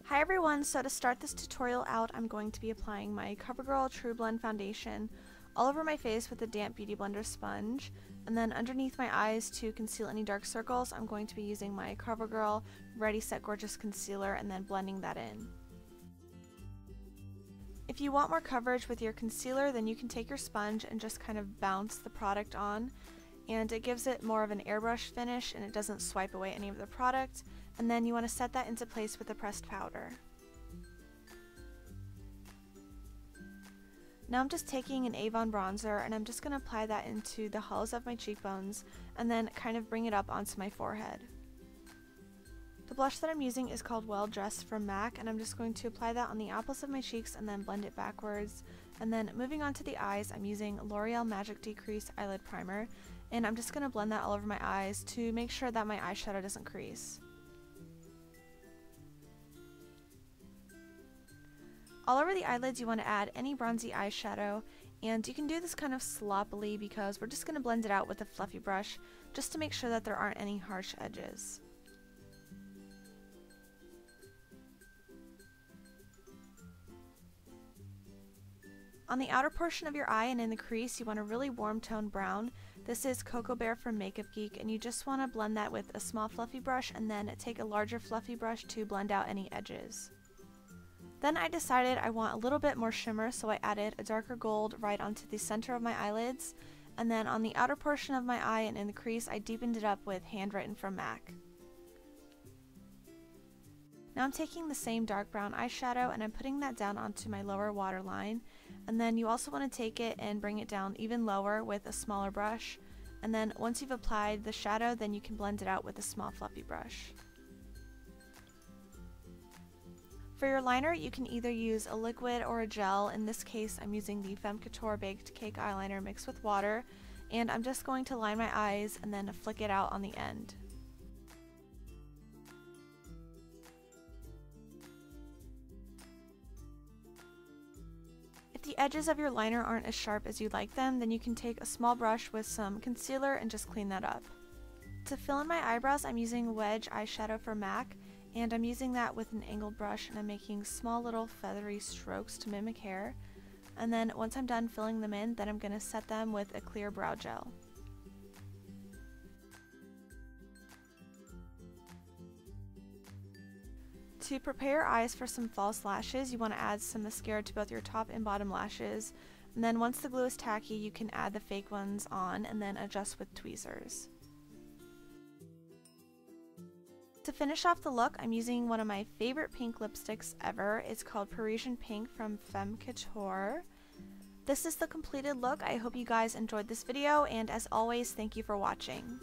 Hi everyone, so to start this tutorial out, I'm going to be applying my Covergirl Tru Blend foundation all over my face with a damp Beauty Blender sponge, and then underneath my eyes to conceal any dark circles, I'm going to be using my Covergirl Ready Set Gorgeous Concealer and then blending that in. If you want more coverage with your concealer, then you can take your sponge and just kind of bounce the product on, and it gives it more of an airbrush finish and it doesn't swipe away any of the product. And then you want to set that into place with the pressed powder. Now I'm just taking an Avon bronzer and I'm just going to apply that into the hollows of my cheekbones and then kind of bring it up onto my forehead. The blush that I'm using is called Well Dressed from MAC, and I'm just going to apply that on the apples of my cheeks and then blend it backwards. And then moving on to the eyes, I'm using Loreal Magic Decrease Eyelid Primer, and I'm just going to blend that all over my eyes to make sure that my eyeshadow doesn't crease. All over the eyelids you want to add any bronzy eyeshadow, and you can do this kind of sloppily because we're just going to blend it out with a fluffy brush just to make sure that there aren't any harsh edges. On the outer portion of your eye and in the crease, you want a really warm tone brown. This is Cocoa Bear from Makeup Geek, and you just want to blend that with a small fluffy brush and then take a larger fluffy brush to blend out any edges. Then I decided I want a little bit more shimmer, so I added a darker gold right onto the center of my eyelids, and then on the outer portion of my eye and in the crease, I deepened it up with Handwritten from MAC. Now I'm taking the same dark brown eyeshadow and I'm putting that down onto my lower waterline, and then you also want to take it and bring it down even lower with a smaller brush, and then once you've applied the shadow, then you can blend it out with a small fluffy brush. For your liner, you can either use a liquid or a gel. In this case, I'm using the Femme Couture Baked Cake Eyeliner mixed with water, and I'm just going to line my eyes and then flick it out on the end. If the edges of your liner aren't as sharp as you'd like them, then you can take a small brush with some concealer and just clean that up. To fill in my eyebrows, I'm using Wedge eyeshadow from MAC, and I'm using that with an angled brush, and I'm making small little feathery strokes to mimic hair. And then once I'm done filling them in, then I'm going to set them with a clear brow gel. To prepare your eyes for some false lashes, you want to add some mascara to both your top and bottom lashes, and then once the glue is tacky, you can add the fake ones on and then adjust with tweezers. To finish off the look, I'm using one of my favorite pink lipsticks ever. It's called Persian Pink from Femme Couture. This is the completed look. I hope you guys enjoyed this video, and as always, thank you for watching.